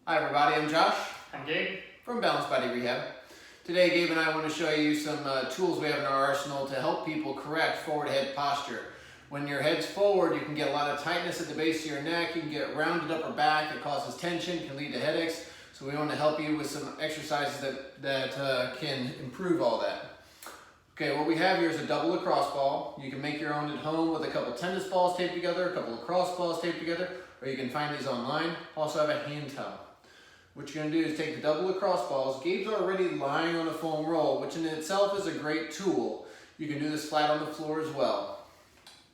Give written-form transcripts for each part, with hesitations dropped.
Hi everybody, I'm Josh. I'm Gabe. From Balanced Body Rehab. Today Gabe and I want to show you some tools we have in our arsenal to help people correct forward head posture. When your head's forward, you can get a lot of tightness at the base of your neck, you can get rounded upper back, it causes tension, can lead to headaches. So we want to help you with some exercises that can improve all that. Okay, what we have here is a double lacrosse ball. You can make your own at home with a couple tennis balls taped together, a couple lacrosse balls taped together, or you can find these online. Also have a hand towel. What you're going to do is take the double lacrosse balls. Gabe's already lying on a foam roll, which in itself is a great tool. You can do this flat on the floor as well.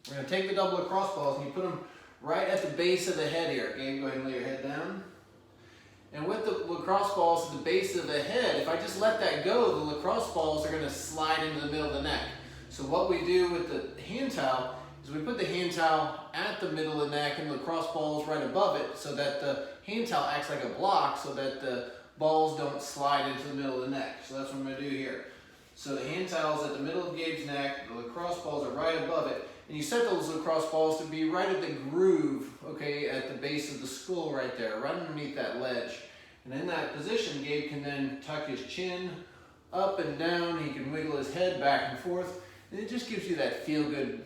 We're going to take the double lacrosse balls and you put them right at the base of the head here. Gabe, go ahead and lay your head down. And with the lacrosse balls at the base of the head, if I just let that go, the lacrosse balls are going to slide into the middle of the neck. So what we do with the hand towel is we put the hand towel at the middle of the neck and the lacrosse balls right above it so that the hand towel acts like a block so that the balls don't slide into the middle of the neck. So that's what I'm going to do here. So the hand towel is at the middle of Gabe's neck, the lacrosse balls are right above it, and you set those lacrosse balls to be right at the groove, okay, at the base of the skull right there, right underneath that ledge. And in that position, Gabe can then tuck his chin up and down, he can wiggle his head back and forth, and it just gives you that feel-good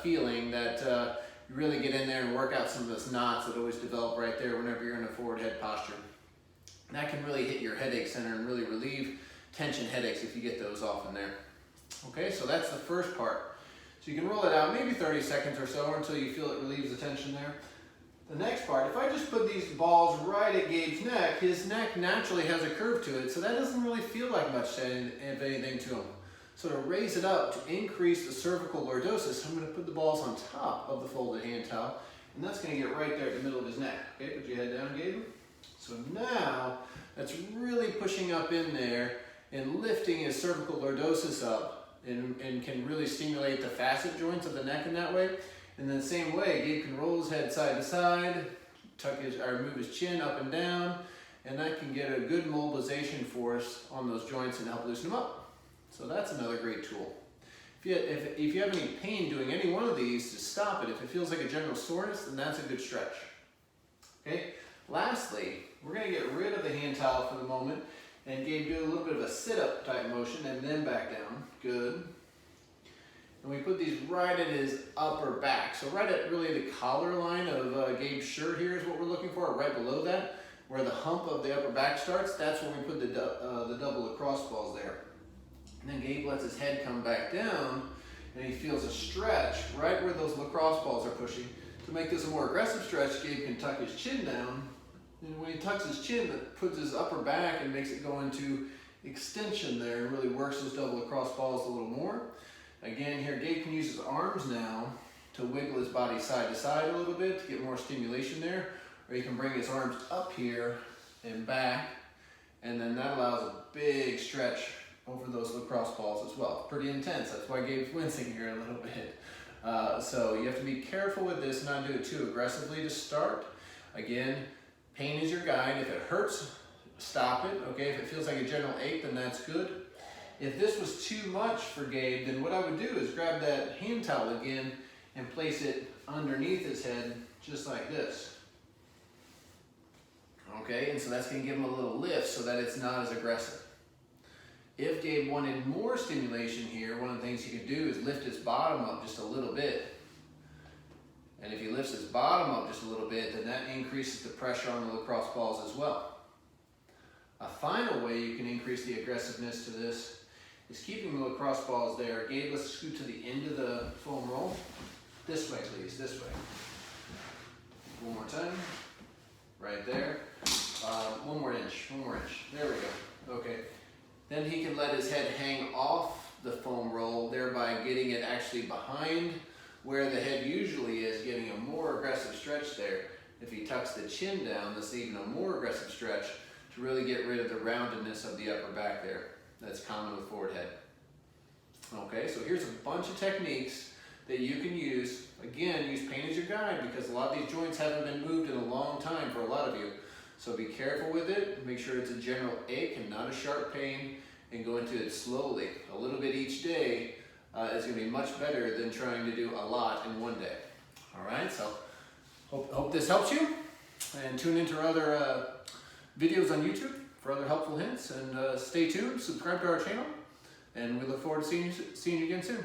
feeling that you really get in there and work out some of those knots that always develop right there whenever you're in a forward head posture. And that can really hit your headache center and really relieve tension headaches if you get those off in there. Okay, so that's the first part. So you can roll it out maybe 30 seconds or so until you feel it relieves the tension there. The next part, if I just put these balls right at Gabe's neck, his neck naturally has a curve to it, so that doesn't really feel like much of anything to him. So to raise it up, to increase the cervical lordosis, I'm going to put the balls on top of the folded hand towel, and that's going to get right there at the middle of his neck. Okay, put your head down, Gabe. So now, that's really pushing up in there and lifting his cervical lordosis up and can really stimulate the facet joints of the neck in that way. And then the same way, Gabe can roll his head side to side, move his chin up and down, and that can get a good mobilization force on those joints and help loosen them up. So that's another great tool. If you have any pain doing any one of these, just stop it. If it feels like a general soreness, then that's a good stretch. Okay. Lastly, we're going to get rid of the hand towel for the moment, and Gabe do a little bit of a sit-up type motion and then back down. Good. And we put these right at his upper back. So right at really the collar line of Gabe's shirt here is what we're looking for, right below that, where the hump of the upper back starts. That's where we put the double lacrosse balls there. And then Gabe lets his head come back down, and he feels a stretch right where those lacrosse balls are pushing. To make this a more aggressive stretch, Gabe can tuck his chin down. And when he tucks his chin, that puts his upper back and makes it go into extension there and really works those double lacrosse balls a little more. Again, here Gabe can use his arms now to wiggle his body side to side a little bit to get more stimulation there. Or he can bring his arms up here and back, and then that allows a big stretch over those lacrosse balls as well. Pretty intense. That's why Gabe's wincing here a little bit. So you have to be careful with this, not do it too aggressively to start. Again, pain is your guide. If it hurts, stop it. Okay, if it feels like a general ache, then that's good. If this was too much for Gabe, then what I would do is grab that hand towel again and place it underneath his head, just like this. Okay, and so that's going to give him a little lift so that it's not as aggressive. If Gabe wanted more stimulation here, one of the things he could do is lift his bottom up just a little bit. And if he lifts his bottom up just a little bit, then that increases the pressure on the lacrosse balls as well. A final way you can increase the aggressiveness to this is keeping the lacrosse balls there. Gabe, let's scoot to the end of the foam roll. This way, please, this way. One more time. Right there. One more inch. There we go. Okay. Then he can let his head hang off the foam roll, thereby getting it actually behind where the head usually is, getting a more aggressive stretch there. If he tucks the chin down, this is even a more aggressive stretch to really get rid of the roundedness of the upper back there. That's common with forward head. Okay, so here's a bunch of techniques that you can use. Again, use pain as your guide because a lot of these joints haven't been moved in a long time for a lot of you. So be careful with it. Make sure it's a general ache and not a sharp pain, and go into it slowly. A little bit each day is going to be much better than trying to do a lot in one day. All right, so hope this helps you, and tune into our other videos on YouTube for other helpful hints, and stay tuned, subscribe to our channel, and we look forward to seeing you again soon.